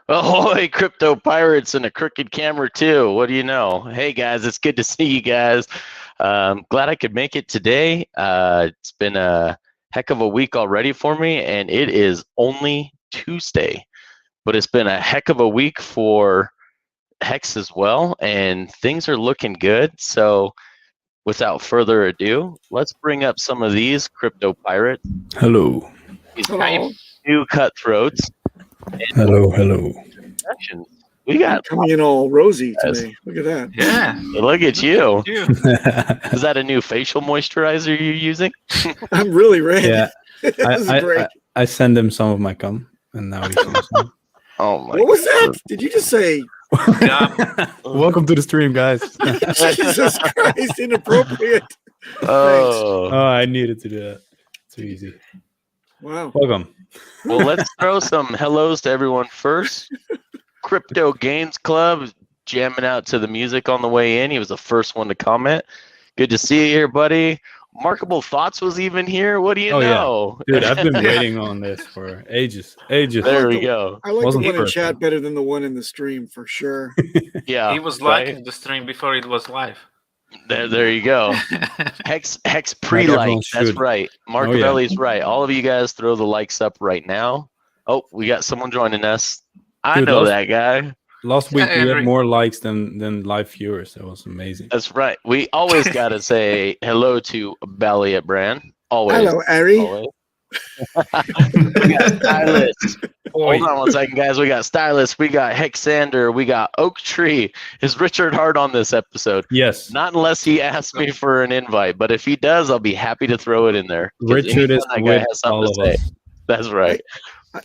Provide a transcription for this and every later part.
Ahoy, crypto pirates and a crooked camera too. What do you know? Hey guys, it's good to see you guys. Glad I could make it today. It's been a heck of a week already for me, and it is only Tuesday, but it's been a heck of a week for HEX as well, and things are looking good. So without further ado, let's bring up some of these crypto pirates. Hello. These new cutthroats. Hello. We got coming in all rosy today. Look at that. Yeah. Look at you. Is that a new facial moisturizer you're using? I'm really red. Yeah. This is great. I send him some of my cum, and now he's some. Oh my! What was that? Did you just say? Welcome to the stream, guys. Jesus Christ, inappropriate. Oh, I needed to do that. Too easy. Wow. Welcome. Well, let's throw some hellos to everyone first. Crypto Games Club jamming out to the music on the way in. He was the first one to comment. Good to see you here, buddy. Markable Thoughts was even here. What do you know? Yeah. Dude, I've been waiting on this for ages. There we go. I like the one in chat better than the one in the stream for sure. Yeah. He was liking the stream before it was live. There you go. Hex pre-like. That's right. Marcavelli's right. All of you guys throw the likes up right now. Oh, we got someone joining us. I know that guy. Last week we had more likes than live viewers. That was amazing. That's right. We always got to say hello to Belly at Brand. Always. Hello, Ari. We got Stylist. Hold on one second, guys. We got Stylist. We got Hexander. We got Oak Tree. Is Richard hard on this episode? Yes. Not unless he asks me for an invite, but if he does, I'll be happy to throw it in there. Richard is with all of us. That's right.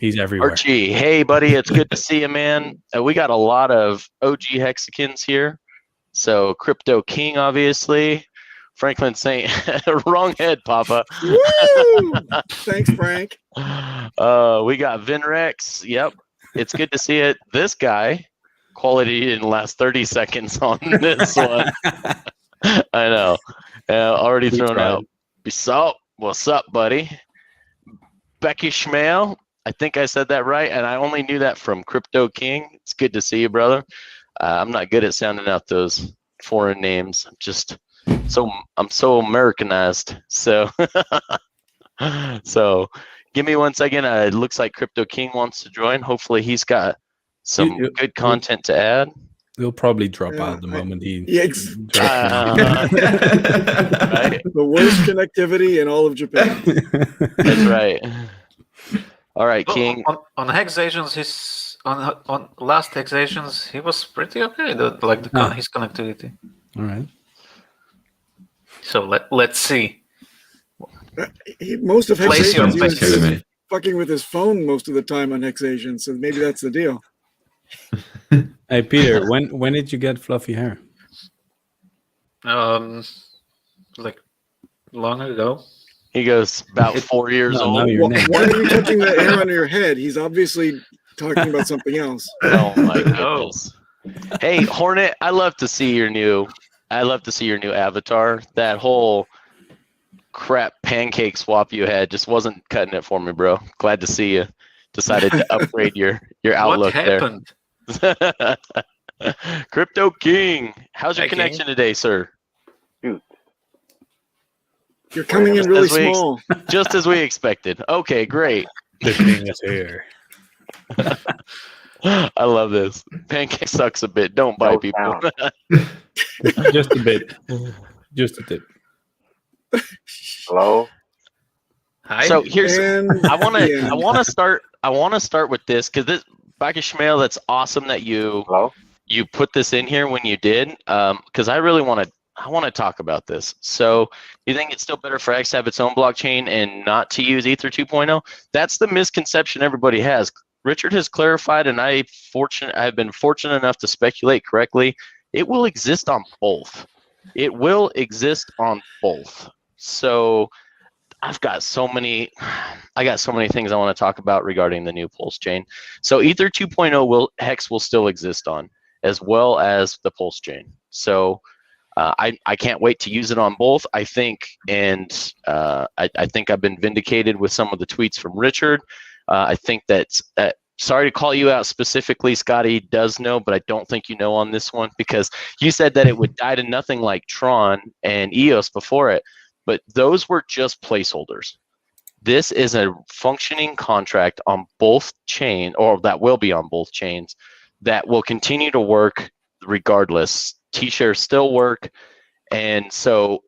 He's everywhere. Archie, hey buddy, it's good to see you, man. We got a lot of OG Hexicans here. So Crypto King, obviously. Franklin Saint, wrong head, Papa. Woo! Thanks, Frank. We got Vinrex. Yep, it's good to see it. This guy, quality didn't last 30 seconds on this one. I know. Already thrown out. So, what's up, buddy? Becky Schmale. I think I said that right, and I only knew that from Crypto King. It's good to see you, brother. I'm not good at sounding out those foreign names. I'm so Americanized. So, so give me 1 second. It looks like Crypto King wants to join. Hopefully, he's got some good content to add. He'll probably drop out the moment he. Yeah, right? The worst connectivity in all of Japan. That's right. All right, King. On Hexations, his on last Hexations, he was pretty okay. His connectivity. All right. So let's see. Most of Hexations, he was place. fucking with his phone most of the time on Hexations, so maybe that's the deal. Hey Peter, when did you get fluffy hair? Like long ago. He goes about 4 years old. Why are you touching the hair under your head? He's obviously talking about something else. Oh my goodness. Hey Hornet, I love to see your new avatar. That whole crap pancake swap you had just wasn't cutting it for me, bro. Glad to see you decided to upgrade your outlook there. Crypto King, how's your connection today, sir? You're coming in really small. Just as we expected. Okay, great. The king is here. I love this. Pancake sucks a bit. Don't bite people. Just a bit. Just a tip. Hello. Hi. So here's I want to start with this because this Baki Shmail, that's awesome that you put this in here when you did because I really want to talk about this. So you think it's still better for X to have its own blockchain and not to use Ether 2.0? That's the misconception everybody has. Richard has clarified, and I've been fortunate enough to speculate correctly. It will exist on both. It will exist on both. So I got so many things I want to talk about regarding the new Pulse chain. So Ether 2.0 HEX will still exist on, as well as the Pulse chain. So I can't wait to use it on both. I think, and I think I've been vindicated with some of the tweets from Richard. I think that sorry to call you out specifically. Scotty does know, but I don't think you know on this one because you said that it would die to nothing like Tron and EOS before it, but those were just placeholders. This is a functioning contract on both chain, or that will be on both chains, that will continue to work regardless. T-shares still work. And so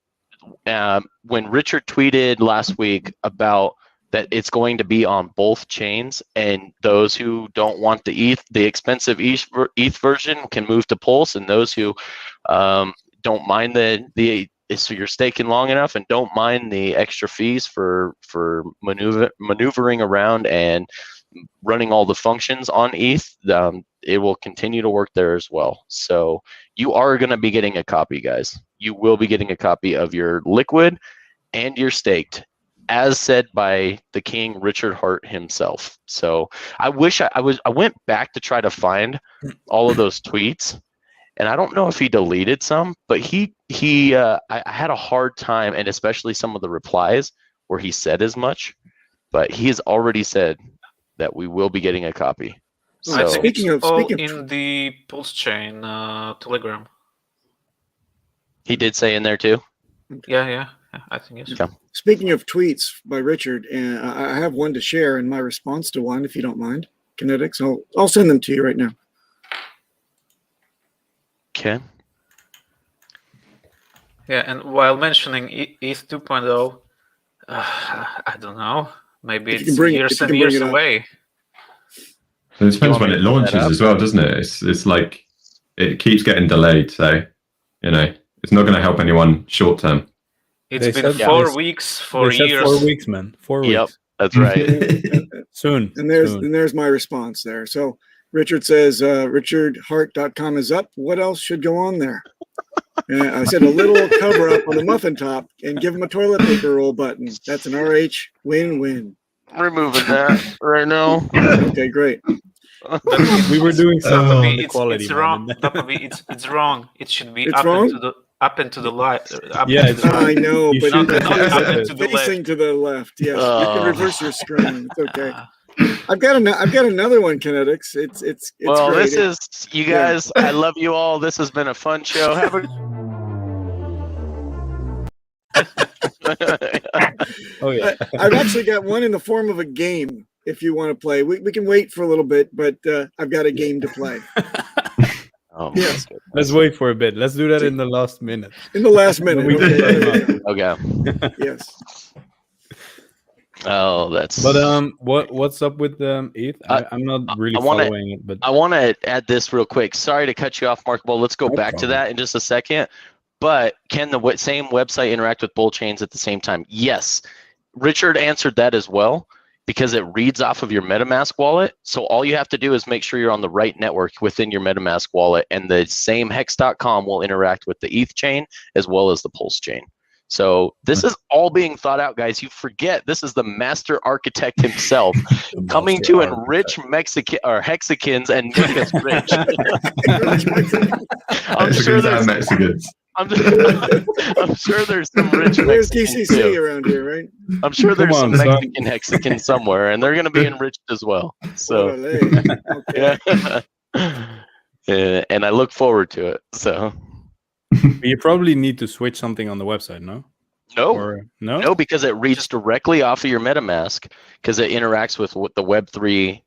when Richard tweeted last week about that it's going to be on both chains, and those who don't want the expensive ETH version can move to Pulse, and those who don't mind so you're staking long enough and don't mind the extra fees for maneuvering around and running all the functions on ETH, it will continue to work there as well. So you are going to be getting a copy, guys. You will be getting a copy of your liquid and your staked, as said by the king Richard Hart himself. So I wish I went back to try to find all of those tweets, and I don't know if he deleted some, but I had a hard time, and especially some of the replies where he said as much, but he has already said that we will be getting a copy. So, speaking of in the PulseChain Telegram. He did say in there too? Yeah, I think yes. Okay. Speaking of tweets by Richard, and I have one to share in my response to one, if you don't mind, KNTX. I'll send them to you right now. Okay. Yeah, and while mentioning ETH 2.0, I don't know. Maybe it's years and years away. So it depends when it launches as well, doesn't it? It's like it keeps getting delayed, so it's not going to help anyone short term. It's been 4 weeks, 4 years. 4 weeks, man. 4 weeks. Yep, that's right. Soon. And there's my response there. So Richard says, richardhart.com is up. What else should go on there? And I said a little cover up on the muffin top and give him a toilet paper roll button. That's an RH win-win. Removing that right now. Okay, great. We were doing something on the it's quality. It's wrong. It's wrong. It should be it's up wrong? into the light. Yeah, it's I know, but not up into the facing left. to the left. Yes, you can reverse your screen. It's okay. I've got another one, KNTX. It's well, great. this is you guys. I love you all. This has been a fun show. Have a Oh yeah. I've actually got one in the form of a game. If you want to play, we can wait for a little bit, but I've got a game to play. Oh, yes. Let's wait for a bit. Let's do that in the last minute. In the last minute. Okay. Yes. Oh, that's. But what's up with ETH? I'm not really following it, but I want to add this real quick. Sorry to cut you off, Mark. Well, let's go back to that in just a second. But can the same website interact with both chains at the same time? Yes. Richard answered that as well, because it reads off of your MetaMask wallet. So all you have to do is make sure you're on the right network within your MetaMask wallet, and the same hex.com will interact with the ETH chain as well as the Pulse chain. So this is all being thought out, guys. You forget this is the master architect himself coming to enrich Mexican or Hexicans and make us rich. I'm sure there's Mexicans. I'm sure there's some rich There's Mexicans DCC too. around here, right? I'm sure there's some son. Mexican Hexicans somewhere, and they're going to be enriched as well. So, Okay. yeah. And I look forward to it. So, you probably need to switch something on the website, no? no, Or no? no, because it reads directly off of your MetaMask because it interacts with the Web3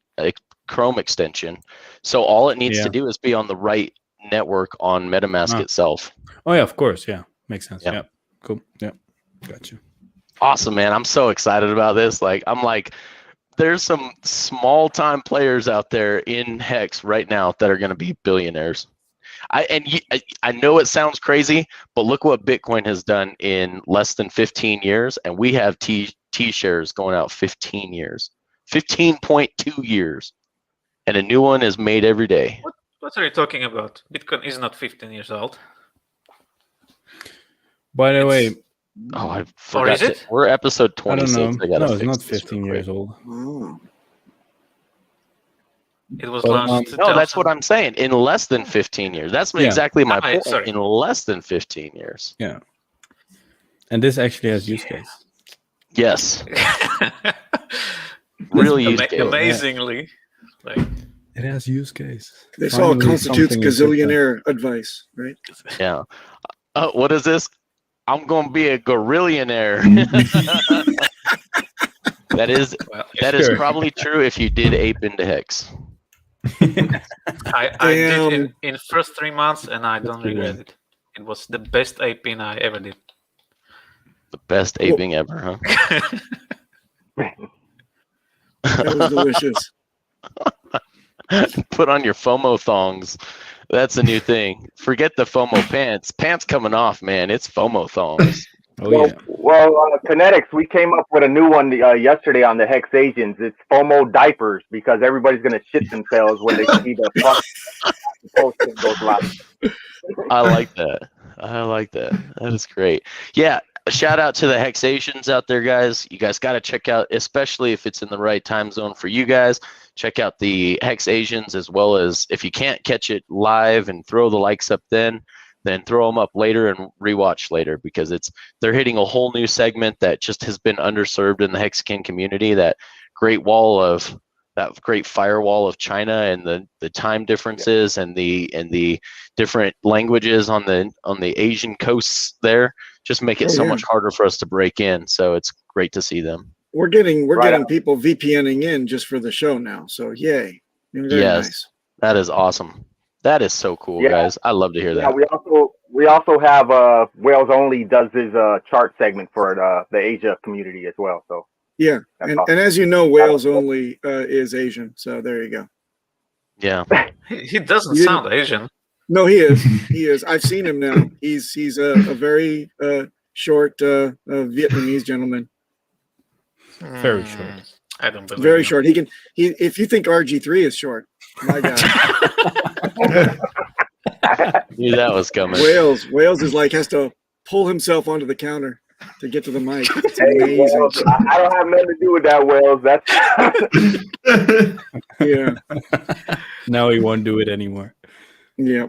Chrome extension. So all it needs to do is be on the right network on MetaMask itself. Oh yeah, of course. Yeah, makes sense. Yeah. Yeah, cool. Yeah, got you. Awesome, man. I'm so excited about this. There's some small time players out there in Hex right now that are going to be billionaires. I know it sounds crazy, but look what Bitcoin has done in less than 15 years, and we have T shares going out 15 years, 15.2 years, and a new one is made every day. What are you talking about? Bitcoin is not 15 years old. By the way, oh, I forgot. Or is it? We're episode I 26. don't know. No, it's not 15 years old. Oh. It was But, launched. No, that's what I'm saying. In less than 15 years. That's exactly my point. Sorry. In less than 15 years. Yeah. And this actually has use case. Yes. Really use case. Amazingly. Like, it has use case. This all constitutes gazillionaire advice, right? Yeah. What is this? I'm gonna be a gorillionaire. That is probably true if you did ape into HEX. I did in first 3 months, and I don't regret it. It was the best aping I ever did. The best aping ever, huh? That was delicious. Put on your FOMO thongs. That's a new thing. Forget the FOMO pants. Pants coming off, man. It's FOMO thongs. Well, KNTX, we came up with a new one yesterday on the HEX Asians. It's FOMO diapers, because everybody's going to shit themselves when they see the post goes live. I like that. That is great. Yeah. A shout out to the HEX Asians out there, guys. You guys got to check out, especially if it's in the right time zone for you guys, check out the HEX Asians, as well as if you can't catch it live and throw the likes up then throw them up later and rewatch later, because they're hitting a whole new segment that just has been underserved in the Hexakin community. That great firewall of China and the time differences and the different languages on the Asian coasts there just make it so much harder for us to break in. So it's great to see them. We're getting people VPNing in just for the show now. So yay. Very nice. That is awesome. That is so cool, guys. I love to hear that. Yeah, we also have Wales Only does his chart segment for the Asia community as well. So yeah, and as you know, Wales Only is Asian. So there you go. Yeah, he doesn't sound Asian. No, he is. He is. I've seen him now. He's a very short Vietnamese gentleman. Very short. I don't believe very short. If you think RG3 is short, my God. Knew that was coming. Wales is like has to pull himself onto the counter to get to the mic. It's amazing. Wales, I don't have nothing to do with that, Wales. That's yeah. Now he won't do it anymore. Yeah.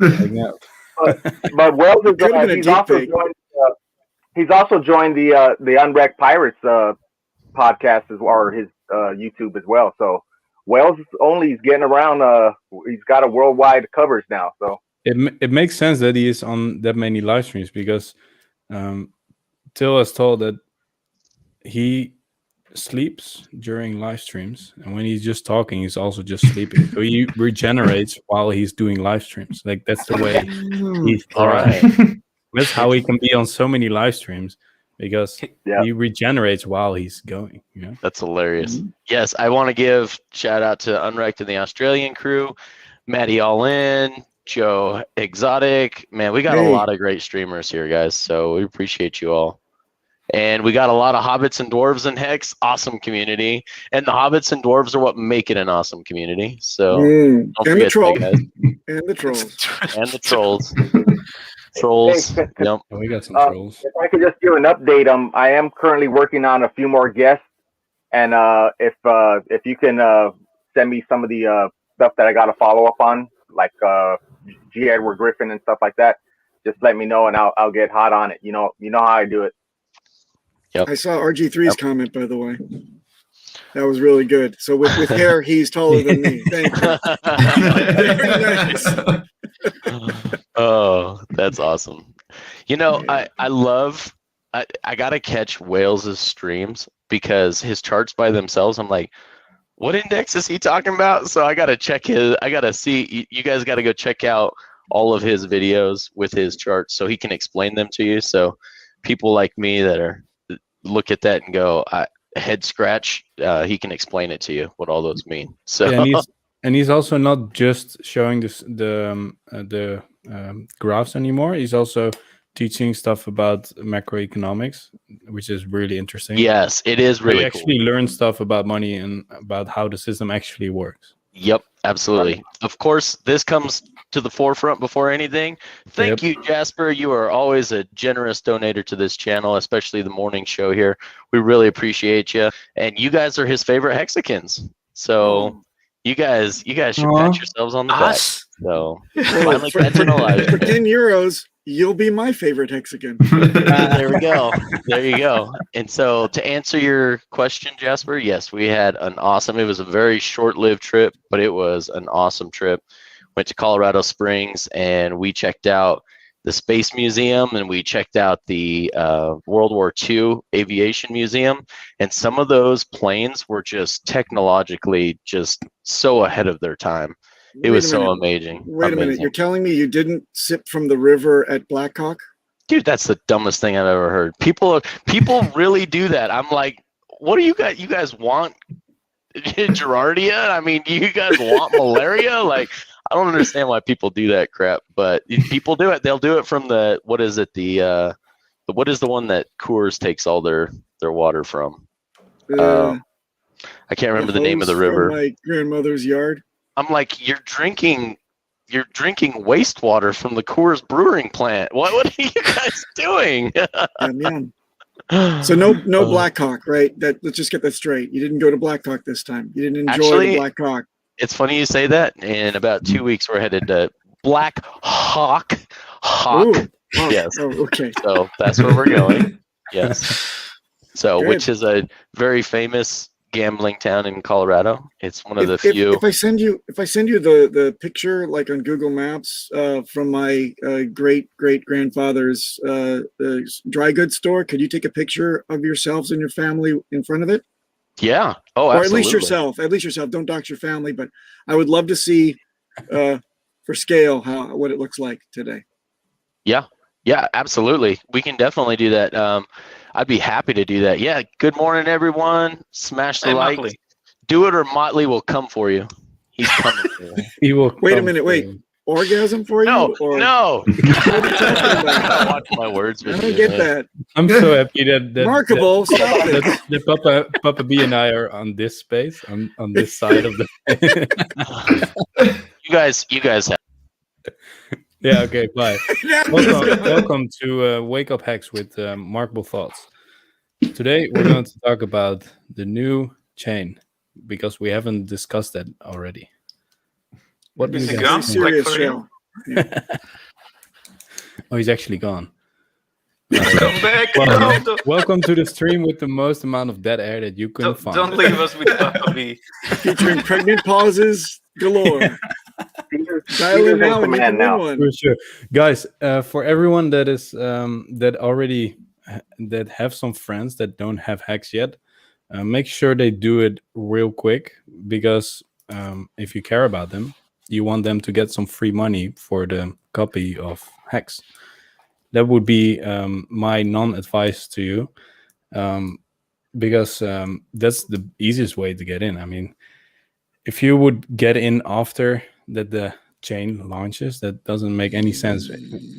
But Wales is he's also joined the Unwrecked Pirates podcast or his YouTube as well. So Wales Only is getting around. He's got a worldwide coverage now. So it makes sense that he is on that many live streams, because Till has told that he sleeps during live streams, and when he's just talking, he's also just sleeping. So he regenerates while he's doing live streams. Like, that's the way he's all right. That's how he can be on so many live streams, because he regenerates while he's going. You know? That's hilarious. Yes, I want to give shout out to Unwrecked and the Australian crew, Matty All In, Joe Exotic. Man, we got a lot of great streamers here, guys. So we appreciate you all. And we got a lot of hobbits and dwarves in HEX. Awesome community. And the hobbits and dwarves are what make it an awesome community. So and the trolls. And the trolls. And the trolls. Trolls. Yep. We got some trolls. If I could just give an update, I am currently working on a few more guests. And if you can send me some of the stuff that I got to follow up on, like G. Edward Griffin and stuff like that, just let me know and I'll get hot on it. You know how I do it. Yep. I saw RG3's comment, by the way. That was really good. So with hair, he's taller than me. Thank you. Very nice. Oh, that's awesome. You know, I gotta catch Wales's streams, because his charts by themselves, I'm like, what index is he talking about? So I gotta see. You guys gotta go check out all of his videos with his charts so he can explain them to you. So people like me that look at that and go, head scratch, he can explain it to you what all those mean. So and he's also not just showing the graphs anymore. He's also teaching stuff about macroeconomics, which is really interesting. Yes, it is really cool. Actually learn stuff about money and about how the system actually works. Yep, absolutely. Of course, this comes to the forefront before anything. Thank you, Jasper. You are always a generous donator to this channel, especially the morning show here. We really appreciate you. And you guys are his favorite Hexicans. So you guys should pat yourselves on the back. So finally catching a live. For 10 euros, you'll be my favorite Hexagon. There we go. There you go. And so to answer your question, Jasper, yes, we had an awesome, it was a very short-lived trip, but it was an awesome trip. Went to Colorado Springs and we checked out the Space Museum and we checked out the World War II Aviation Museum. And some of those planes were just technologically just so ahead of their time. It was so amazing. Wait a minute. You're telling me you didn't sip from the river at Blackhawk? Dude, that's the dumbest thing I've ever heard. People really do that. I'm like, what do you guys want Gerardia? I mean, do you guys want malaria? Like, I don't understand why people do that crap, but people do it. They'll do it from the, what is it? What is the one that Coors takes all their water from? I can't remember the name of the river. From my grandmother's yard. I'm like, you're drinking wastewater from the Coors brewing plant. What are you guys doing? So no Blackhawk, right? Let's just get that straight. You didn't go to Blackhawk this time. You didn't enjoy the Blackhawk. It's funny you say that. In about 2 weeks, we're headed to Black Hawk. Yes. Oh, okay. So that's where we're going. Yes. So, Good. Which is a very famous gambling town in Colorado. It's one of the few. If I send you the picture, like on Google Maps, from my great grandfather's dry goods store, could you take a picture of yourselves and your family in front of it? Yeah. Oh, absolutely. Or at least yourself. At least yourself. Don't dox your family, but I would love to see, for scale, what it looks like today. Yeah. Yeah. Absolutely. We can definitely do that. I'd be happy to do that. Yeah. Good morning, everyone. Smash the like. Motley. Do it, or Motley will come for you. He's coming for you. He will. Wait a minute. Wait. Orgasm for you? No. Or No. I watch my words. I don't get that. I'm so happy that Remarkable. Stop it. that Papa B and I are on this space, on this side of the. You guys have. Yeah. Okay. Bye. Welcome to Wake Up Hex with Markable Thoughts. Today we're going to talk about the new chain because we haven't discussed that already. What do you guys think? Serious show. Yeah. Oh, he's actually gone. Come back. Welcome to the stream with the most amount of dead air that you couldn't find. Don't leave us with Papa B. Featuring pregnant pauses galore. Dial in now and you can win one. For sure, guys. For everyone that is that have some friends that don't have Hex yet, make sure they do it real quick because if you care about them, you want them to get some free money for the copy of Hex. That would be my non-advice to you, because that's the easiest way to get in. I mean, if you would get in after that the chain launches, that doesn't make any sense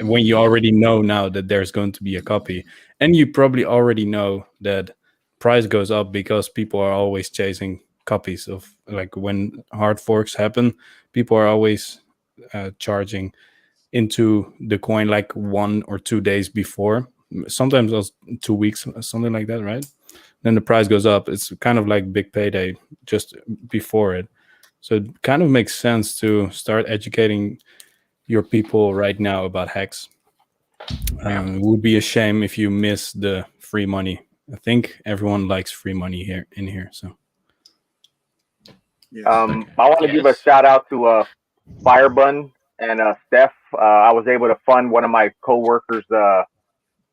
when you already know now that there's going to be a copy, and you probably already know that price goes up because people are always chasing copies of, like, when hard forks happen, people are always charging into the coin like 1 or 2 days before, sometimes also 2 weeks, something like that, right? Then the price goes up. It's kind of like big payday just before it. So it kind of makes sense to start educating your people right now about Hex. It would be a shame if you miss the free money. I think everyone likes free money here. So I want to give a shout out to Firebun and Steph. I was able to fund one of my coworkers'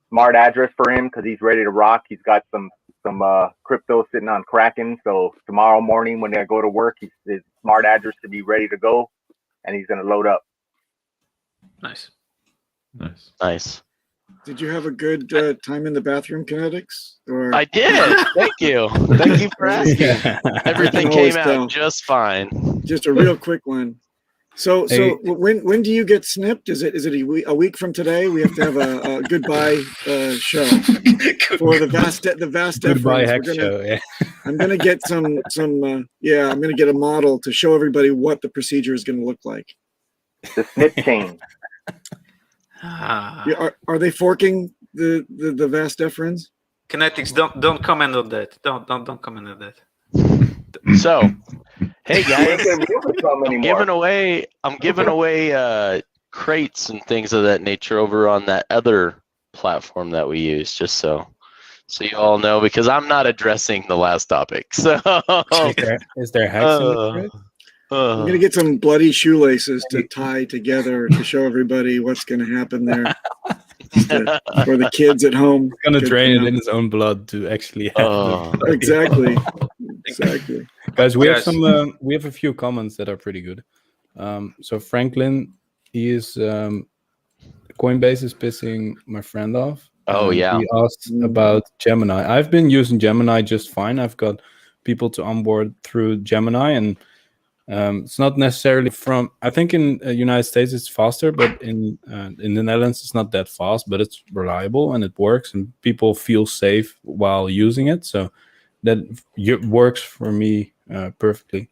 smart address for him because he's ready to rock. He's got some crypto sitting on Kraken. So tomorrow morning when I go to work, his smart address to be ready to go, and he's going to load up. Nice. Did you have a good time in the bathroom, KNTX? Or I did. Thank you for asking. Everything came out just fine. Just a real quick one. So when do you get snipped? Is it a week from today? We have to have a goodbye show for the vast goodbye Hex show. Yeah. I'm gonna get I'm gonna get a model to show everybody what the procedure is gonna look like. The snip chain. Yeah, are they forking the vast deferens? KNTX, don't comment on that. Don't comment on that. So, hey guys, I'm giving away crates and things of that nature over on that other platform that we use, just so you all know, because I'm not addressing the last topic. So is there HEX in the crate? I'm gonna get some bloody shoelaces to tie together to show everybody what's gonna happen there. For the kids at home, He's gonna drain it in his own blood to actually have exactly. Guys, we have a few comments that are pretty good. So Franklin, he is Coinbase is pissing my friend off. Oh yeah. He asked about Gemini. I've been using Gemini just fine. I've got people to onboard through Gemini, and it's not necessarily from. I think in the United States it's faster, but in the Netherlands it's not that fast. But it's reliable and it works, and people feel safe while using it. So that works for me perfectly.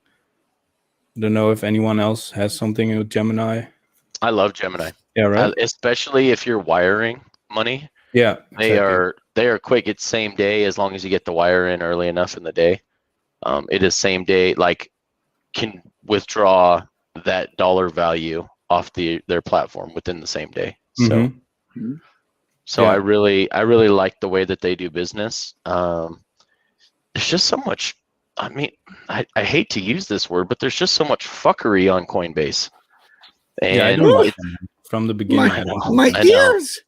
Don't know if anyone else has something with Gemini. I love Gemini. Yeah, right. Especially if you're wiring money. Yeah, they are quick. It's same day as long as you get the wire in early enough in the day. It is same day. Like, can withdraw that dollar value off their platform within the same day. So, yeah. I really like the way that they do business. There's just so much. I mean, I hate to use this word, but there's just so much fuckery on Coinbase. And yeah, I don't like them from the beginning. My ears.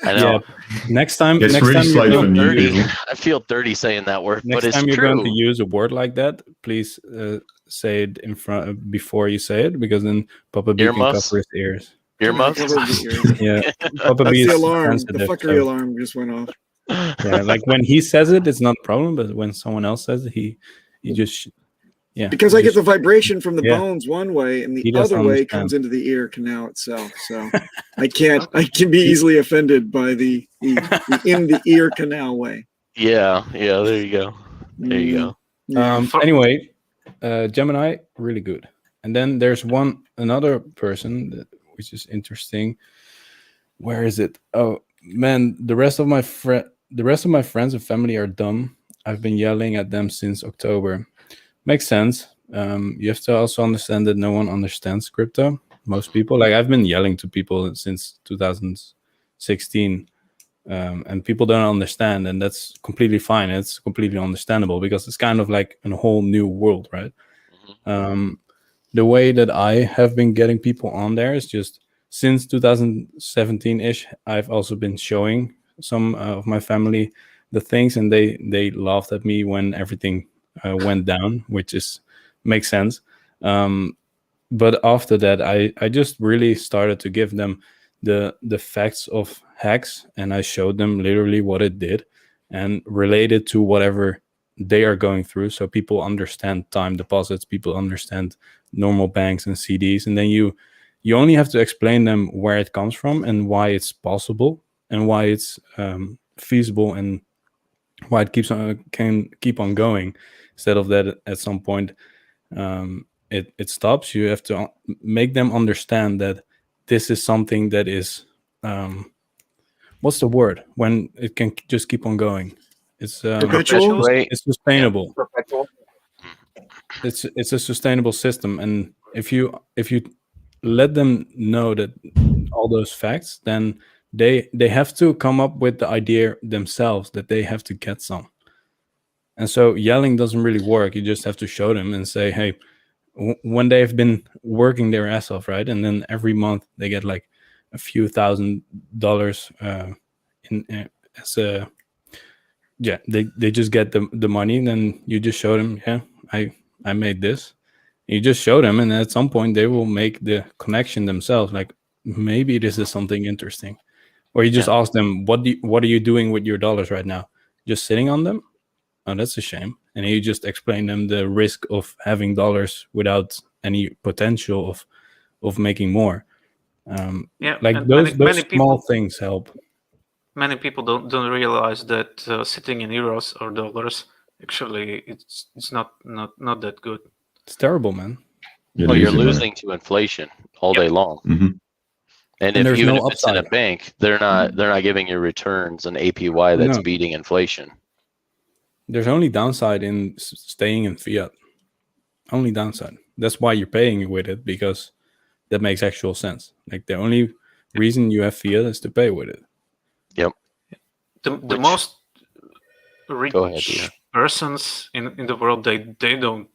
I know. Yeah. Next time you're dirty. I feel dirty saying that word, but it's next time you're true. going to use a word like that, please say it in front before you say it, because then Papa B can cover his ears. Earmuffs? Yeah. Papa That's B is the alarm. The fuckery so. Alarm just went off. Yeah, like when he says it, it's not a problem, but when someone else says it, he just because I get the vibration from the bones one way, and the other way comes into the ear canal itself. So I can be easily offended by the in the ear canal way. Yeah, there you go. There you go. Anyway, Gemini, really good. And then there's another person which is interesting. Where is it? Oh man, the rest of my friends and family are dumb. I've been yelling at them since October. Makes sense. You have to also understand that no one understands crypto. Most people, like I've been yelling to people since 2016, and people don't understand, and that's completely fine. It's completely understandable because it's kind of like a whole new world, right? The way that I have been getting people on there is just since 2017-ish. I've also been showing some of my family the things, and they laughed at me when everything went down, which makes sense. But after that, I just really started to give them the facts of HEX, and I showed them literally what it did and related to whatever they are going through, so people understand time deposits, people understand normal banks and CDs, and then you only have to explain them where it comes from and why it's possible and why it's feasible and why it can keep on going. Instead of that, at some point, it stops. You have to make them understand that this is something that is, what's the word? When it can just keep on going. It's perpetual. It's sustainable. Yeah, perpetual. It's a sustainable system, and if you let them know that all those facts, then they have to come up with the idea themselves that they have to get some. And so yelling doesn't really work. You just have to show them and say, hey, when they've been working their ass off, right? And then every month they get like a few $1,000 as a, they just get the money. And then you just show them, yeah, I made this. You just show them, and at some point they will make the connection themselves. Like, maybe this is something interesting. Or you just ask them, what are you doing with your dollars right now? Just sitting on them? Oh, that's a shame. And you just explain them the risk of having dollars without any potential of making more. Like those small things help. Many people don't realize that sitting in euros or dollars, actually, it's not that good. It's terrible, man. You're losing to inflation all day long. Mm-hmm. And if it's in a bank, they're not giving you returns an APY that's beating inflation. There's only downside in staying in fiat. Only downside. That's why you're paying with it, because that makes actual sense. Like the only reason you have fiat is to pay with it. Yep. The most rich ahead, persons in the world, they don't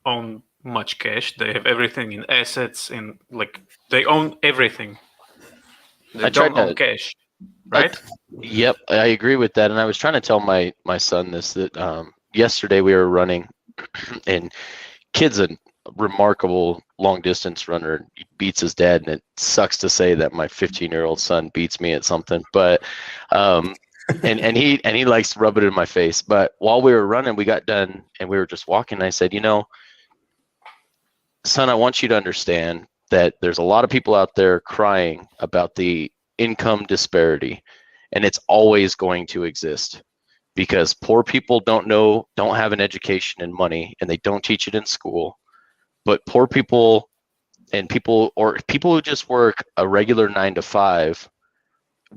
own much cash. They have everything in assets, in like they own everything. They don't own cash, right? Yep, I agree with that. And I was trying to tell my son this, that yesterday we were running, and kid's a remarkable long distance runner. He beats his dad, and it sucks to say that my 15-year-old son beats me at something, but and he likes to rub it in my face. But while we were running, we got done and we were just walking, and I said, son, I want you to understand that there's a lot of people out there crying about the income disparity, and it's always going to exist because poor people don't have an education and money, and they don't teach it in school. But poor people and people who just work a regular 9 to 5,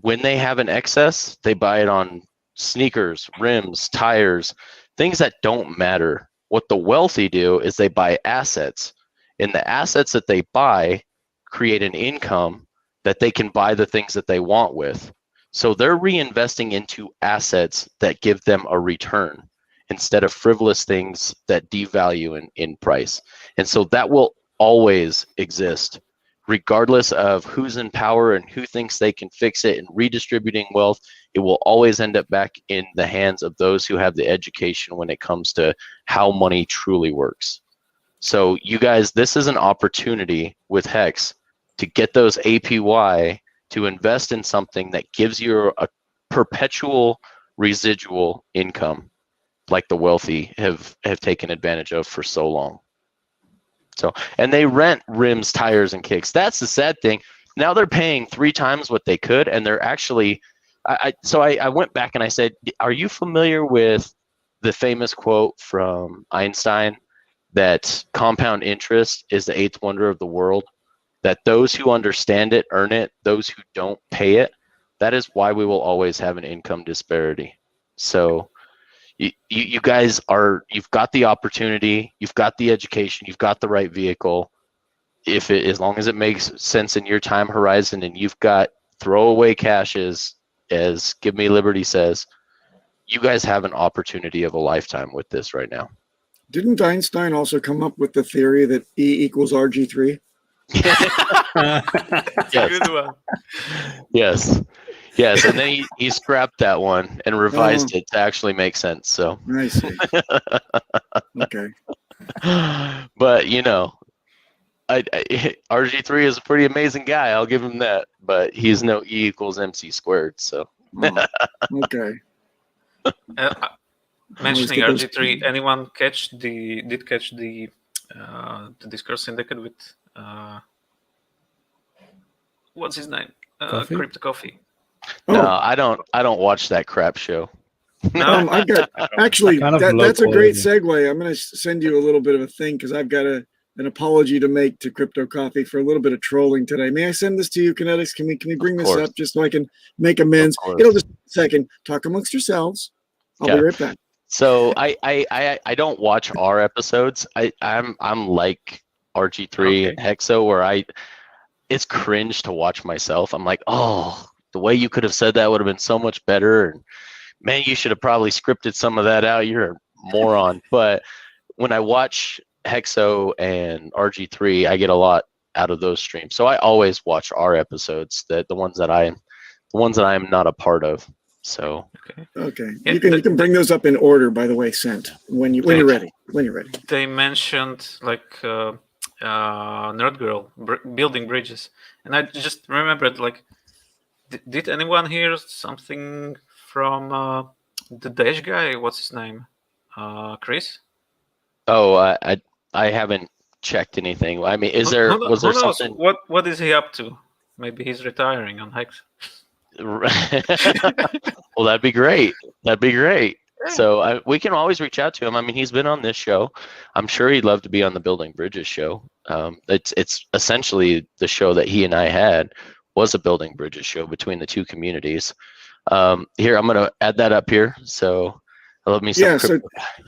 when they have an excess, they buy it on sneakers, rims, tires, things that don't matter. What the wealthy do is they buy assets, and the assets that they buy create an income that they can buy the things that they want with. So they're reinvesting into assets that give them a return instead of frivolous things that devalue in price. And so that will always exist, regardless of who's in power and who thinks they can fix it and redistributing wealth. It will always end up back in the hands of those who have the education when it comes to how money truly works. So you guys, this is an opportunity with HEX to get those APY to invest in something that gives you a perpetual residual income like the wealthy have taken advantage of for so long. So, and they rent rims, tires, and kicks. That's the sad thing. Now they're paying 3 times what they could, and they're actually, so I went back and I said, are you familiar with the famous quote from Einstein that compound interest is the 8th wonder of the world? That those who understand it earn it, those who don't pay it. That is why we will always have an income disparity. So you guys you've got the opportunity, you've got the education, you've got the right vehicle. As long as it makes sense in your time horizon, and you've got throwaway cash as Give Me Liberty says, you guys have an opportunity of a lifetime with this right now. Didn't Einstein also come up with the theory that E equals RG3? Yes, and then he scrapped that one and revised it to actually make sense. So I see. Okay. But RG3 is a pretty amazing guy. I'll give him that. But he's no E equals MC squared. So okay. Mentioning RG3, anyone catch the Discourse Syndicate with what's his name? Crypto Coffee. No, I don't watch that crap show. No, I've got actually that's a great segue. I'm going to send you a little bit of a thing because I've got an apology to make to Crypto Coffee for a little bit of trolling today. May I send this to you, KNTX? Can we bring this up just so I can make amends? Just a second. Talk amongst yourselves. I'll be right back. So I don't watch our episodes. I'm like RG3 and Hexo where it's cringe to watch myself. I'm like, oh, the way you could have said that would have been so much better. And man, you should have probably scripted some of that out. You're a moron. But when I watch Hexo and RG3, I get a lot out of those streams. So I always watch our episodes, the ones that I am not a part of. So okay. You can bring those up in order, by the way, sent when you're ready. When you're ready. They mentioned like Nerd Girl building bridges, and I just remembered like, did anyone hear something from the Dash guy? What's his name? Chris? Oh, I haven't checked anything. I mean, was there something? What is he up to? Maybe he's retiring on HEX. Well, that'd be great. So we can always reach out to him. I mean, he's been on this show. I'm sure he'd love to be on the Building Bridges show. It's essentially the show that he and I had was a Building Bridges show between the two communities. Here, I'm going to add that up here. So I love me some Yeah, crypto.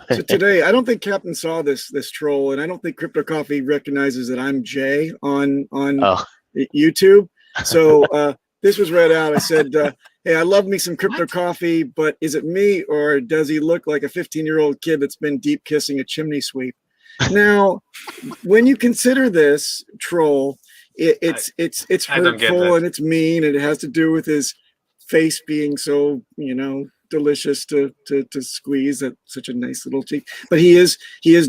so today, I don't think Captain saw this troll, and I don't think Crypto Coffee recognizes that I'm Jay on Oh. YouTube. So this was read out. I said, hey, I love me some Crypto Coffee, but is it me, or does he look like a 15-year-old kid that's been deep kissing a chimney sweep? Now, when you consider this troll, it's hurtful and it's mean, and it has to do with his face being so, delicious to squeeze. At such a nice little cheek. But he is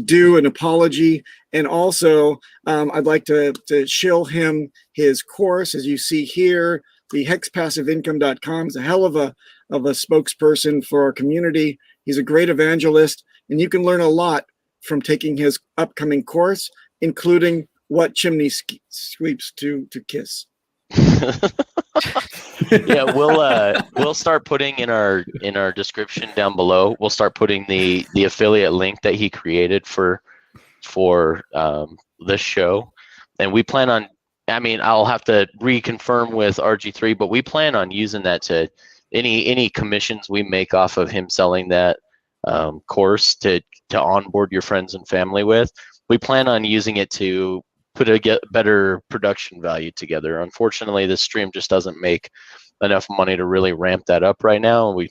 due an apology, and also I'd like to shill him his course, as you see here. The hexpassiveincome.com is a hell of a spokesperson for our community. He's a great evangelist, and you can learn a lot from taking his upcoming course, including what chimney sweeps to kiss. Yeah, we'll start putting in our description down below. We'll start putting the affiliate link that he created for this show, and we plan on. I mean, I'll have to reconfirm with RG3, but we plan on using that to any commissions we make off of him selling that course to onboard your friends and family with. We plan on using it to get better production value together. Unfortunately, this stream just doesn't make enough money to really ramp that up right now. We've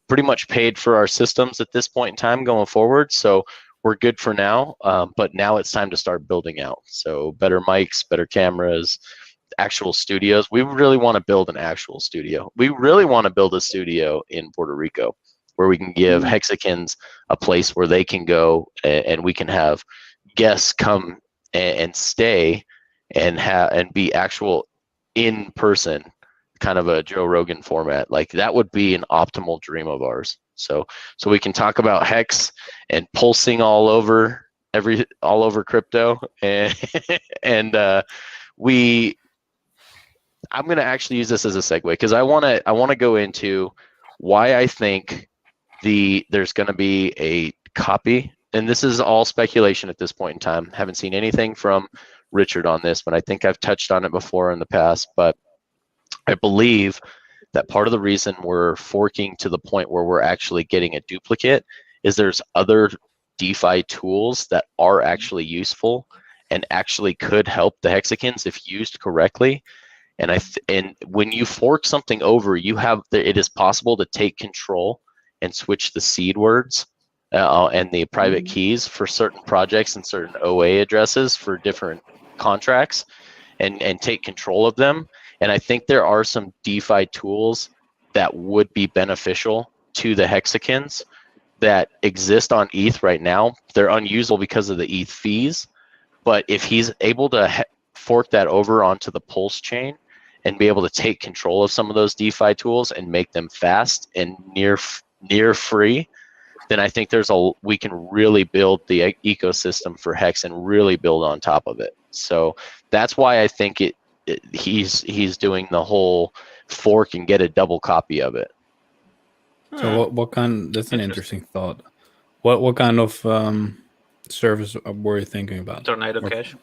pretty much paid for our systems at this point in time going forward, so we're good for now. But now it's time to start building out. So better mics, better cameras, actual studios. We really want to build an actual studio. We really want to build a studio in Puerto Rico where we can give Hexicans a place where they can go and we can have guests come and stay and be actual in person, kind of a Joe Rogan format. Like that would be an optimal dream of ours. So we can talk about Hex and pulsing all over crypto, and I'm gonna actually use this as a segue because I wanna go into why I think there's gonna be a copy. And this is all speculation at this point in time. Haven't seen anything from Richard on this, but I think I've touched on it before in the past. But I believe that part of the reason we're forking to the point where we're actually getting a duplicate is there's other DeFi tools that are actually useful and actually could help the Hexicans if used correctly. And when you fork something over, it is possible to take control and switch the seed words and the private keys for certain projects and certain OA addresses for different contracts and take control of them. And I think there are some DeFi tools that would be beneficial to the Hexicans that exist on ETH right now. They're unusable because of the ETH fees. But if he's able to fork that over onto the PulseChain and be able to take control of some of those DeFi tools and make them fast and near free, then I think we can really build the ecosystem for Hex and really build on top of it. So that's why I think he's doing the whole fork and get a double copy of it. So what kind? That's an interesting thought. What kind of service were you thinking about? Tornado Cash.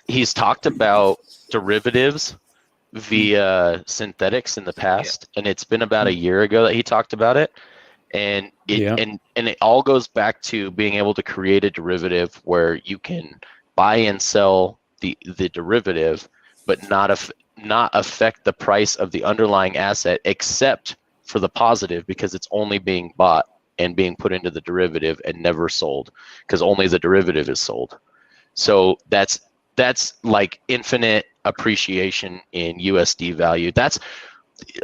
He's talked about derivatives via synthetics in the past, and it's been about a year ago that he talked about it, and it all goes back to being able to create a derivative where you can buy and sell the derivative, but not affect the price of the underlying asset except for the positive, because it's only being bought and being put into the derivative and never sold, because only the derivative is sold. So that's like infinite appreciation in USD value. That's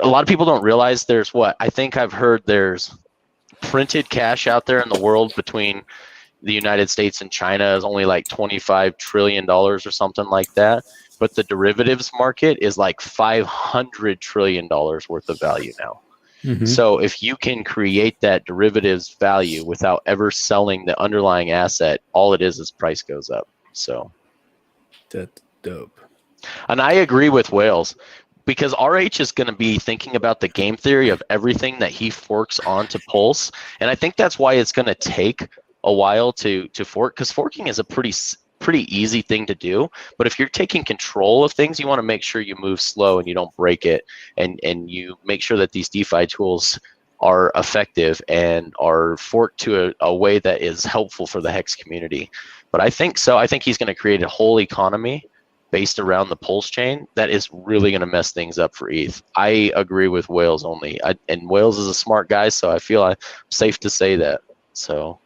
a lot of people don't realize there's I think I've heard there's printed cash out there in the world between the United States and China is only like $25 trillion or something like that. But the derivatives market is like $500 trillion worth of value now. Mm-hmm. So if you can create that derivatives value without ever selling the underlying asset, all it is price goes up. So that's dope. And I agree with Wales, because RH is going to be thinking about the game theory of everything that he forks onto Pulse. And I think that's why it's going to take a while to fork, because forking is a pretty pretty easy thing to do. But if you're taking control of things, you want to make sure you move slow and you don't break it, and you make sure that these DeFi tools are effective and are forked to a way that is helpful for the HEX community. But I think he's going to create a whole economy based around the Pulse chain that is really going to mess things up for ETH. I agree with Wales only. And Wales is a smart guy, so I feel I'm safe to say that. So,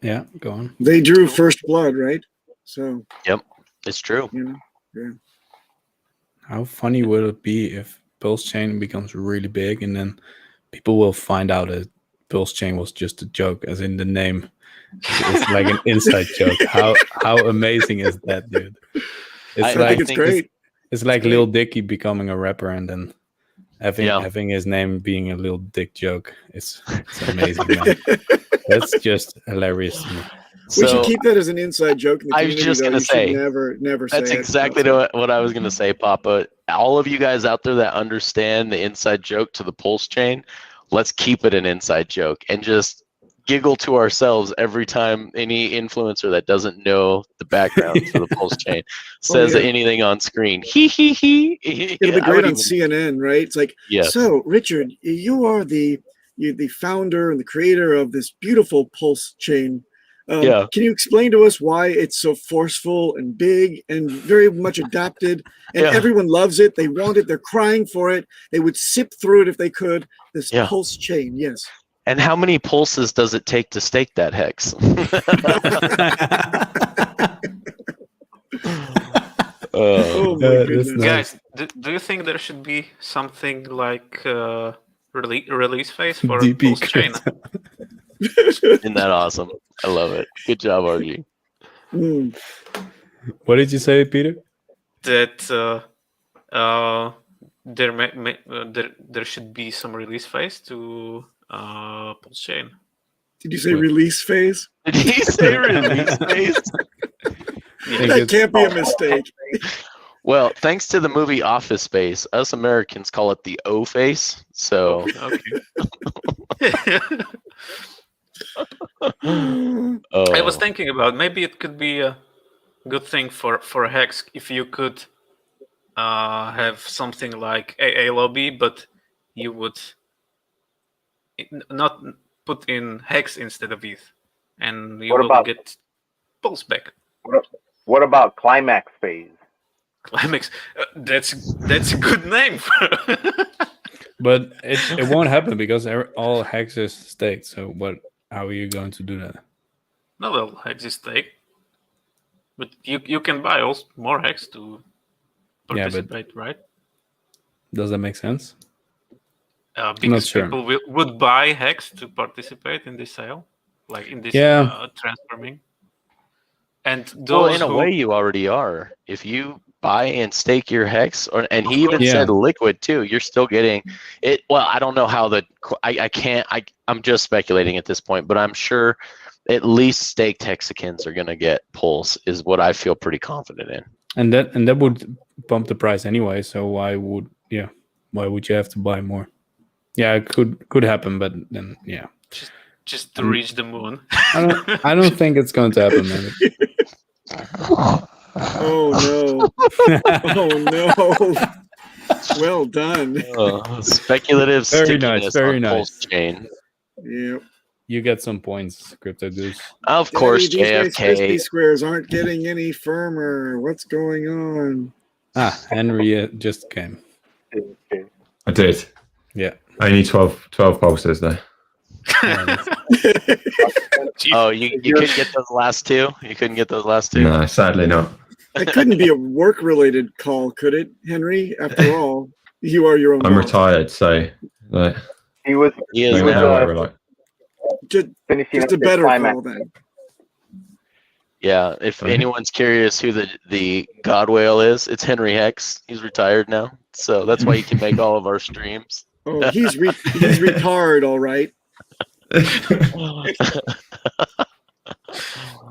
yeah, go on. They drew first blood, right? So. Yep, it's true. Yeah. How funny will it be if PulseChain becomes really big and then people will find out that PulseChain was just a joke, as in the name. It's like an inside joke. How amazing is that, dude? I think it's great. It's like Lil Dicky becoming a rapper and then having his name being a Lil Dick joke. It's amazing, man. That's just hilarious to me. We should keep that as an inside joke in the community. I was just going to say, never say that's exactly what I was going to say, Papa. All of you guys out there that understand the inside joke to the Pulse chain, let's keep it an inside joke and just giggle to ourselves every time any influencer that doesn't know the background to the Pulse chain says anything on screen. He. It'll be great on CNN, right? It's like, yes. So Richard, you are the founder and the creator of this beautiful Pulse chain. Can you explain to us why it's so forceful and big and very much adapted, and everyone loves it? They want it. They're crying for it. They would sip through it if they could. This Pulse chain, yes. And how many pulses does it take to stake that hex? Oh my goodness. Guys, do you think there should be something like release phase for Pulse chain? Isn't that awesome? I love it. Good job, RG. What did you say, Peter? That there should be some release phase to Pulse chain. Did you say release phase? Did he say release phase? That can't be a mistake. Well, thanks to the movie Office Space, us Americans call it the O face. So. Okay. I was thinking about maybe it could be a good thing for HEX if you could have something like AA lobby, but you would not put in HEX instead of ETH, and you will get Pulse back. What about Climax phase? Climax, that's a good name. But it won't happen because all HEX is staked. So how are you going to do that? No, well, HEX is staked, but you can buy also more HEX to participate, right? Does that make sense? Because people would buy HEX to participate in this sale, like in this transforming. And those in a way, you already are. If you buy and stake your HEX, and he even said liquid too, you're still getting it. Well, I don't know how I'm just speculating at this point, but I'm sure at least staked hexagons are going to get Pulse, is what I feel pretty confident in. And that would bump the price anyway. So why would you have to buy more? Yeah, it could happen, but then just to reach the moon. I don't think it's going to happen, man. Oh no! Oh no! Well done. Speculative stickiness on Pulse chain. Yep. You get some points, Crypto Goose. Of course, JFK. These squares aren't getting any firmer. What's going on? Henry just came. I did. Yeah. I need 12 pulses there. Oh, you couldn't get those last two? You couldn't get those last two? No, sadly not. It couldn't be a work-related call, could it, Henry? After all, you are your own. I'm retired, so like, he is just a better call then. Yeah, if anyone's curious who the God Whale is, it's Henry Hex. He's retired now, so that's why he can make all of our streams. Oh, he's retarded, all right.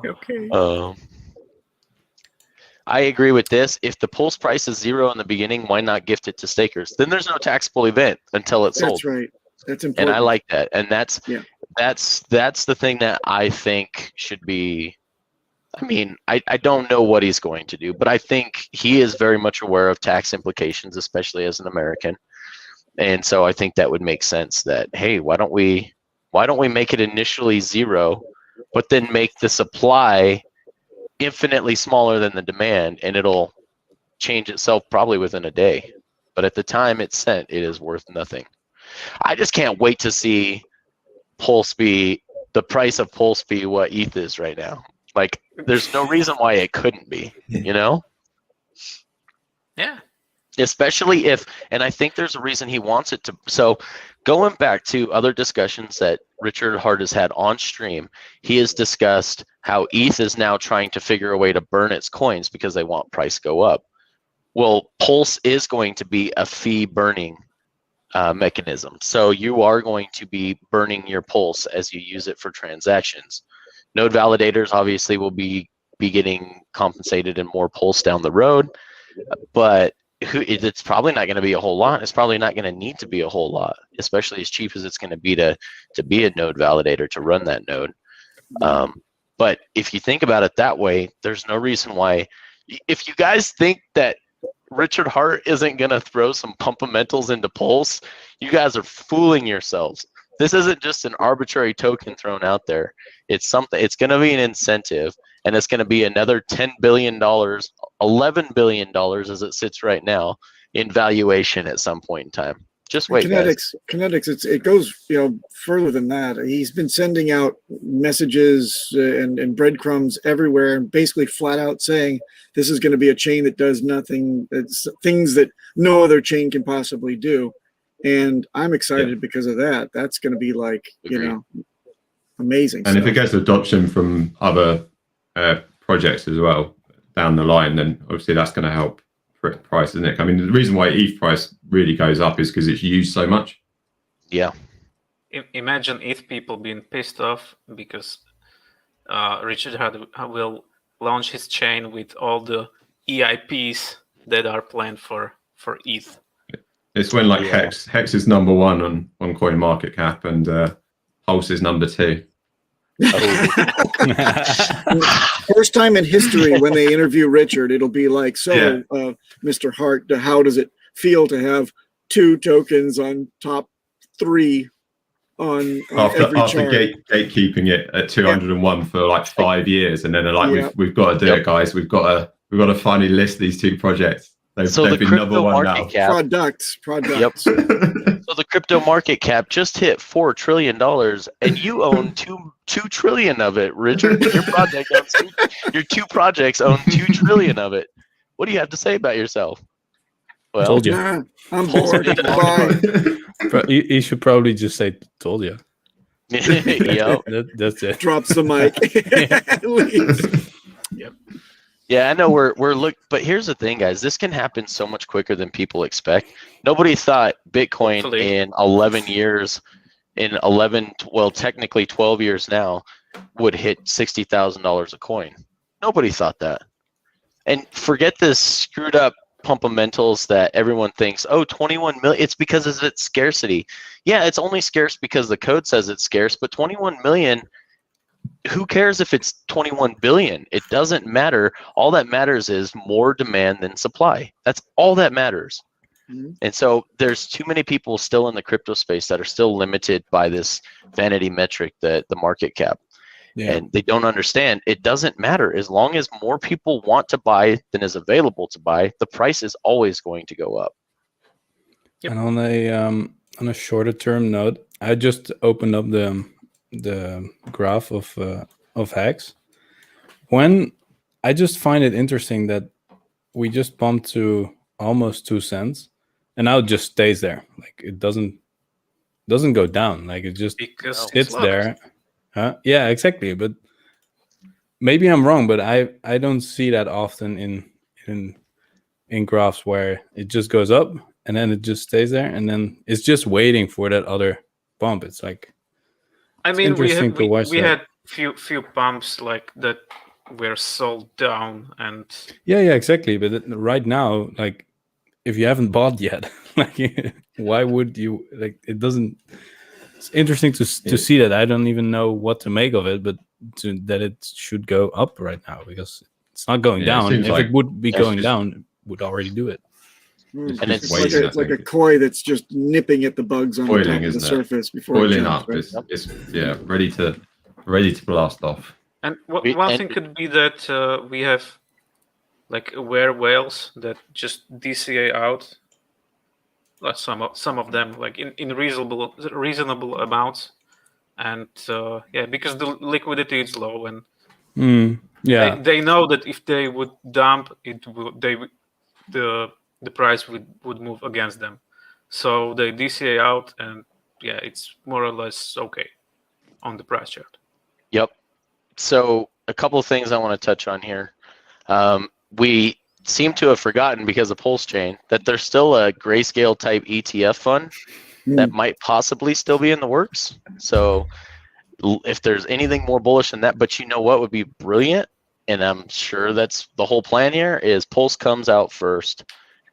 Okay. I agree with this. If the Pulse price is 0 in the beginning, why not gift it to stakers? Then there's no taxable event until it's sold. That's right. That's important. And I like that. And that's the thing that I think should be. I mean, I don't know what he's going to do, but I think he is very much aware of tax implications, especially as an American. And so I think that would make sense that, hey, why don't we make it initially 0, but then make the supply infinitely smaller than the demand, and it'll change itself probably within a day. But at the time it's sent, it is worth nothing. I just can't wait to see the price of Pulse be what ETH is right now. Like, there's no reason why it couldn't be, you know? Yeah. Especially if, and I think there's a reason he wants it to. So going back to other discussions that Richard Hart has had on stream, he has discussed how ETH is now trying to figure a way to burn its coins because they want price go up. Well, Pulse is going to be a fee burning mechanism. So you are going to be burning your Pulse as you use it for transactions. Node validators obviously will be getting compensated in more Pulse down the road, but it's probably not going to be a whole lot. It's probably not going to need to be a whole lot, especially as cheap as it's going to be to be a node validator to run that node. But if you think about it that way, there's no reason why. If you guys think that Richard Hart isn't going to throw some pumpamentals into Pulse, you guys are fooling yourselves. This isn't just an arbitrary token thrown out there. It's something. It's going to be an incentive, and it's going to be another $10 billion, $11 billion as it sits right now in valuation at some point in time. Just wait, KNTX, it goes further than that. He's been sending out messages and breadcrumbs everywhere, and basically flat out saying this is going to be a chain that does nothing. It's things that no other chain can possibly do. And I'm excited because of that. That's going to be like, amazing. And if it gets adoption from other projects as well down the line, then obviously that's going to help price, isn't it? I mean, the reason why ETH price really goes up is because it's used so much. Yeah. Imagine ETH people being pissed off because Richard will launch his chain with all the EIPs that are planned for ETH. It's when Hex is number 1 on CoinMarketCap and Pulse is number 2. First time in history when they interview Richard, it'll be like, Mr. Hart, how does it feel to have 2 tokens on top 3 on every chart? After gatekeeping it at 201 for like 5 years, and then they're like, we've got to do it, guys. We've got to finally list these 2 projects. They've been number 1 now. Products. Yep. So the crypto market cap just hit $4 trillion, and you own 2 trillion of it, Richard. Your 2 projects own 2 trillion of it. What do you have to say about yourself? Well, told you. I'm bored. Bye. You should probably just say "told you." Yep. That's it. Drops the mic. Leaves. Yep. Yeah, I know but here's the thing, guys. This can happen so much quicker than people expect. Nobody thought Bitcoin in 11 years, technically 12 years now, would hit $60,000 a coin. Nobody thought that. And forget this screwed up pumpamentals that everyone thinks, 21 million, it's because of its scarcity. Yeah, it's only scarce because the code says it's scarce, but 21 million, who cares if it's 21 billion? It doesn't matter. All that matters is more demand than supply. That's all that matters. Mm-hmm. And so there's too many people still in the crypto space that are still limited by this vanity metric, the market cap. Yeah. And they don't understand. It doesn't matter. As long as more people want to buy than is available to buy, the price is always going to go up. Yep. And on a shorter term note, I just opened up the graph of HEX. When I just find it interesting that we just bumped to almost 2 cents, and now it just stays there. Like it doesn't go down. Like it just sits there. Huh? Yeah, exactly. But maybe I'm wrong, but I don't see that often in graphs where it just goes up and then it just stays there, and then it's just waiting for that other bump. It's like, I mean, we had few pumps like that were sold down, and yeah, exactly. But right now, like, if you haven't bought yet, like, why would you? Like, it doesn't it's interesting to see that. I don't even know what to make of it, but that it should go up right now because it's not going down. It If like it would be going just, down, it would already do it. And it's like a koi that's just nipping at the bugs on boiling, the top of the isn't it? surface before boiling it jumps, up. right? It's ready to blast off. And one thing could be that we have like aware whales that just DCA out, like some of them, like in reasonable amounts, and because the liquidity is low, and they know that if they would dump it, the price would move against them, so they DCA out, and it's more or less okay on the price chart. Yep. So a couple of things I want to touch on here. We seem to have forgotten because of PulseChain that there's still a grayscale type ETF fund that might possibly still be in the works. So if there's anything more bullish than that, but you know what would be brilliant, and I'm sure that's the whole plan here, is Pulse comes out first,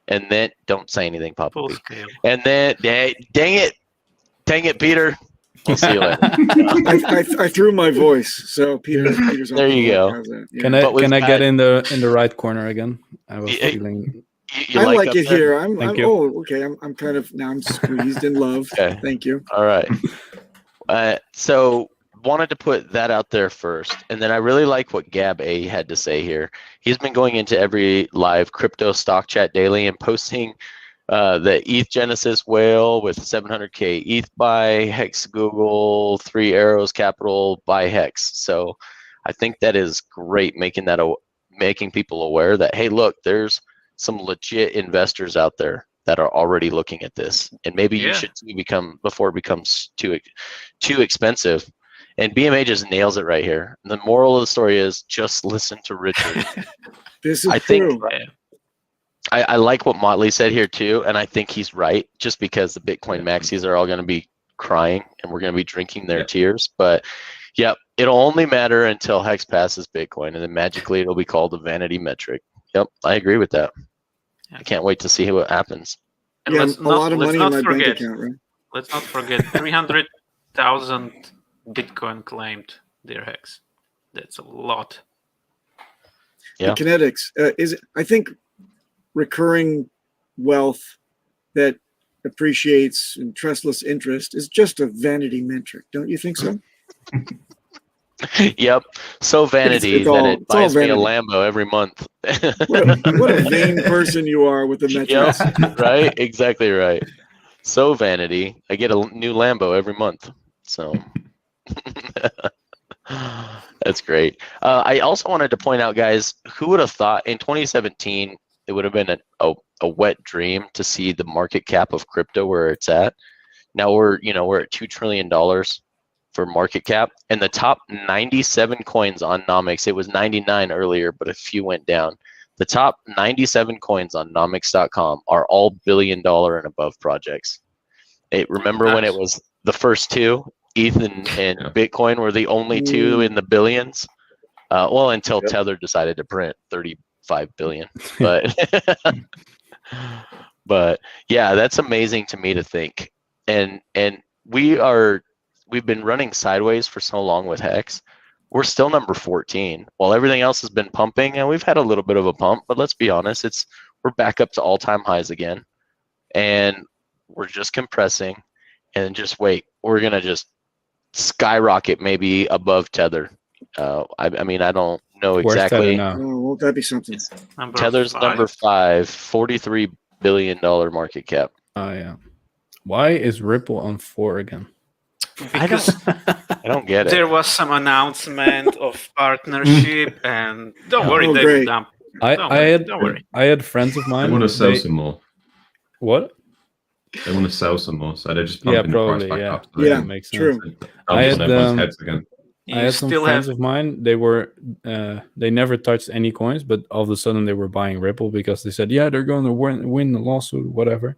and then don't say anything publicly. And then dang it, Peter. We'll see you later. I threw my voice, so Peter's there you go. Yeah. Can I get in the right corner again? I was feeling. I like it here. I'm kind of now I'm squeezed in love. Okay. Thank you. All right. So wanted to put that out there first, and then I really like what Gab A had to say here. He's been going into every live crypto stock chat daily and posting the ETH Genesis whale with 700k ETH buy, HEX Google, 3 Arrows Capital buy HEX. So I think that is great, making people aware that, hey, look, there's some legit investors out there that are already looking at this, and maybe you should before it becomes too expensive. And BMA just nails it right here. And the moral of the story is just listen to Richard. This is true. I like what Motley said here too, and I think he's right, just because the Bitcoin maxis are all going to be crying and we're going to be drinking their tears. But it'll only matter until HEX passes Bitcoin, and then magically it'll be called a vanity metric. Yep, I agree with that. I can't wait to see what happens. And a lot of money in my bank account, right? Let's not forget 300,000 Bitcoin claimed their HEX. That's a lot. Yeah. KNTX I think recurring wealth that appreciates in trustless interest is just a vanity metric. Don't you think so? Yep. So vanity that it buys me a Lambo every month. What a vain person you are with the metrics. Yep, right? Exactly right. So vanity. I get a new Lambo every month. So that's great. I also wanted to point out, guys, who would have thought in 2017 it would have been a wet dream to see the market cap of crypto where it's at. Now we're at $2 trillion for market cap, and the top 97 coins on Nomics, it was 99 earlier, but a few went down. The top 97 coins on nomics.com are all $1 billion and above projects. Remember when it was the first two, ETH and Bitcoin were the only two in the billions? Until Tether decided to print 35 billion. But yeah, that's amazing to me to think. And we've been running sideways for so long with HEX. We're still number 14 while everything else has been pumping, and we've had a little bit of a pump, but let's be honest, we're back up to all-time highs again, and we're just compressing. And just wait, we're gonna just skyrocket maybe above Tether. I mean, I don't know exactly. Won't that be something? Tether's number 5, $43 billion market cap. Oh yeah. Why is Ripple on 4 again? Because I don't get it. There was some announcement of partnership, and don't worry, they will dump. Don't worry. I had friends of mine. They want to sell some more. What? They want to sell some more, so they're just pumping the price back up. So yeah, makes sense. True. I had heads again. I had some friends of mine. They never touched any coins, but all of a sudden they were buying Ripple because they said, yeah, they're going to win the lawsuit, whatever.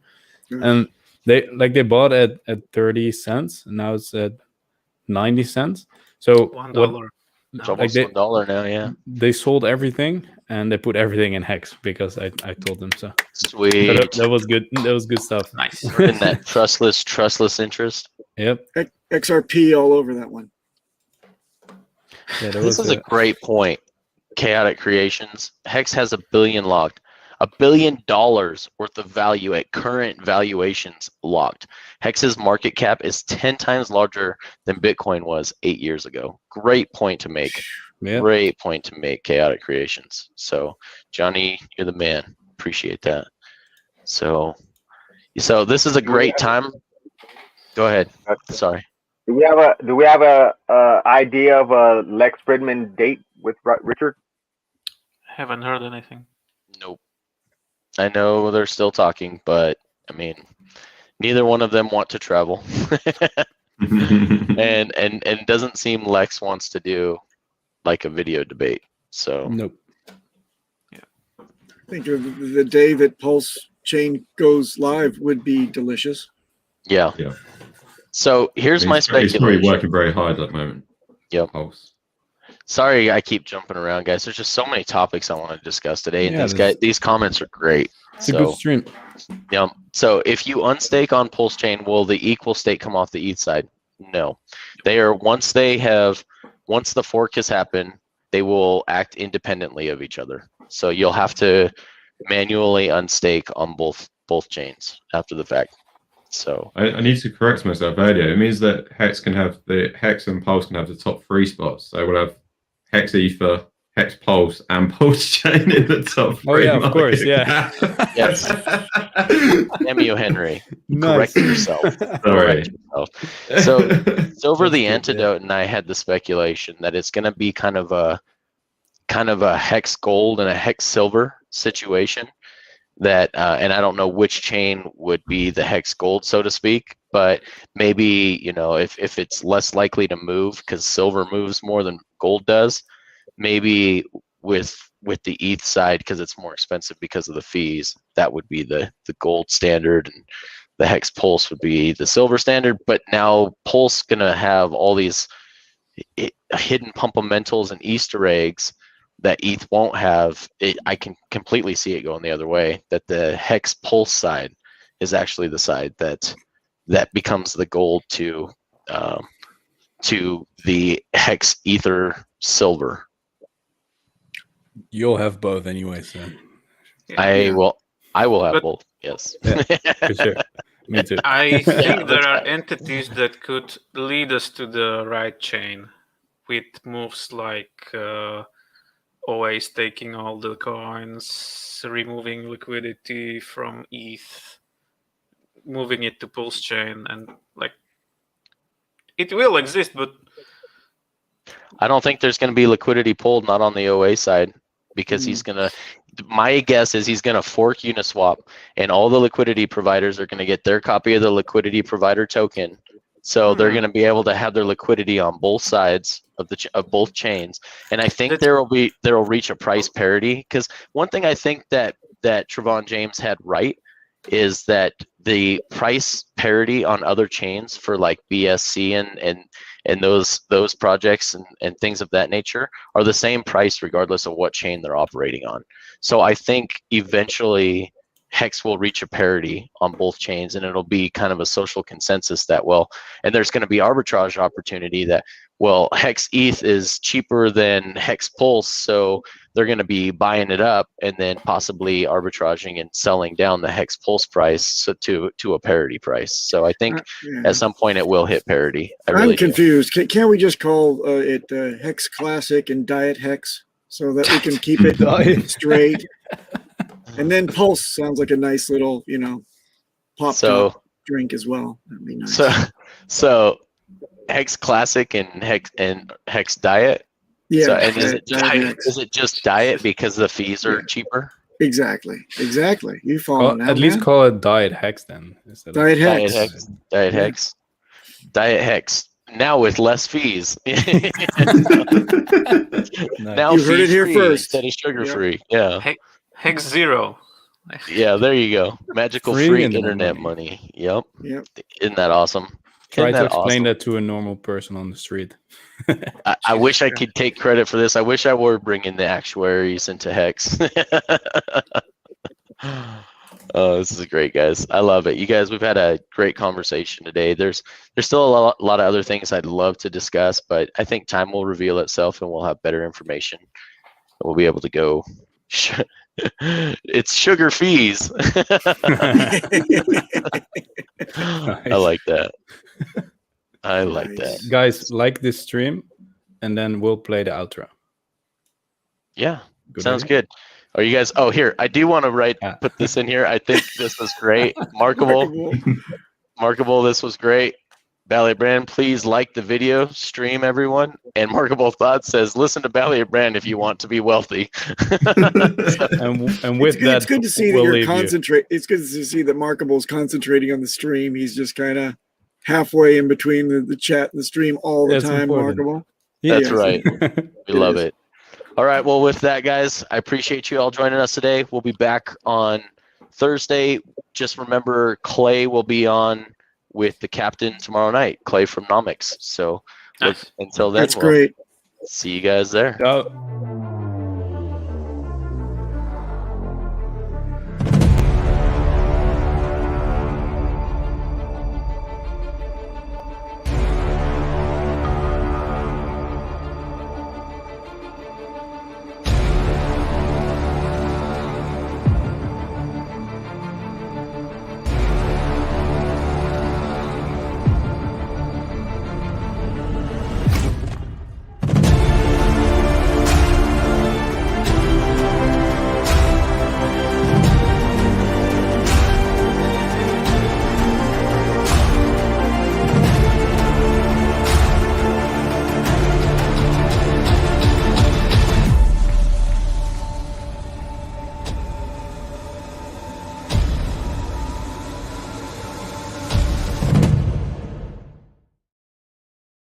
And they bought at 30 cents, and now it's at 90 cents. So $1. It's almost $1 now, yeah. They sold everything and they put everything in HEX because I told them so. Sweet. That was good. That was good stuff. Nice. In that trustless interest. Yep. XRP all over that one. Yeah, This is a great point. Chaotic Creations. Hex has $1 billion locked. $1 billion worth of value at current valuations locked. Hex's market cap is 10 times larger than Bitcoin was 8 years ago. Great point to make. Yeah. Great point to make, Chaotic Creations. So, Johnny, you're the man. Appreciate that. So this is a great time. Go ahead. Sorry. Do we have a idea of a Lex Fridman date with Richard? Haven't heard anything. Nope. I know they're still talking, but I mean, neither one of them want to travel, and it doesn't seem Lex wants to do like a video debate. So Nope. I think the day that PulseChain goes live would be delicious. yeah. Yeah. So here's my He's probably speculation. working very hard at the moment. Yep. Pulse. Sorry, I keep jumping around, guys. There's just so many topics I want to discuss today, and Yeah, these comments are great. It's a good stream. Yeah. So if you unstake on PulseChain, will the equal stake come off the ETH side? No. They are once the fork has happened, they will act independently of each other. So you'll have to manually unstake on both chains after the fact. So I need to correct myself earlier. It means that Hex and Pulse can have the top 3 spots. So we'll have Hex Ether, Hex Pulse, and PulseChain in the top 3. Oh yeah, of course, yeah. yes. Damn you, Henry. Nice. Correct yourself. Sorry. Correct yourself. So Silver the Antidote and I had the speculation that it's going to be kind of a Hex Gold and a Hex Silver situation. That and I don't know which chain would be the Hex Gold, so to speak, but maybe, you know, if it's less likely to move because silver moves more than gold does, maybe with the ETH side, because it's more expensive because of the fees, that would be the gold standard, and the Hex Pulse would be the silver standard. But now Pulse gonna have all these hidden pumpamentals and Easter eggs that ETH won't have. I can completely see it going the other way, that the Hex Pulse side is actually the side that becomes the gold to the Hex Ether Silver. You'll have both anyway, so I will have But- both. Yes. for sure. Me too. I think there are entities that could lead us to the right chain with moves like always taking all the coins, removing liquidity from ETH, moving it to PulseChain, and like it will exist, but I don't think there's going to be liquidity pulled, not on the OA side, because he's going to, my guess is he's going to fork Uniswap, and all the liquidity providers are going to get their copy of the liquidity provider token. So they're going to be able to have their liquidity on both sides of both chains. And I think there will reach a price parity, because one thing I think that Trevon James had right is that the price parity on other chains for like BSC and those projects and things of that nature are the same price regardless of what chain they're operating on. So I think eventually Hex will reach a parity on both chains, and it'll be kind of a social consensus that, well, and there's going to be arbitrage opportunity that, well, Hex ETH is cheaper than Hex Pulse, so they're going to be buying it up and then possibly arbitraging and selling down the Hex Pulse price to a parity price. So I think at some point it will hit parity. I'm confused. Can't we just call it Hex Classic and Diet Hex so that we can keep it straight? And then Pulse sounds like a nice little, pop top drink as well. That'd be nice. So Hex Classic and Hex Diet. Yeah. So, and is it just Diet because the fees are cheaper? Exactly. You follow that? At least call it Diet Hex then. Diet Hex. Diet Hex. Now with less fees. Nice. Now You heard it here first. Instead of sugar-free. Yeah. Hex Zero. Yeah, there you go. Magical free internet money. Yep. Isn't that awesome? Try to explain that to a normal person on the street. I wish I could take credit for this. I wish I were bringing the actuaries into Hex. Oh, this is great, guys. I love it. You guys, we've had a great conversation today. There's still a lot of other things I'd love to discuss, but I think time will reveal itself and we'll have better information. We'll be able to go. It's sugar fees. I like that. I like that. Guys, like this stream, and then we'll play the outro. Yeah, sounds good. Are you guys? Oh, here, I do want to put this in here. I think this was great. Markable, this was great. Ballet Brand, please like the video, stream everyone. And Markable Thoughts says, listen to Ballet Brand if you want to be wealthy. and with that, it's good to see that you're concentrating. It's good to see that Markable's concentrating on the stream. He's just kind of halfway in between the chat and the stream all the time, important. Markable. That's right. We love it. All right. Well, with that, guys, I appreciate you all joining us today. We'll be back on Thursday. Just remember, Clay will be on with the captain tomorrow night, Clay from Nomics. So until then, that's great. See you guys there. Ciao.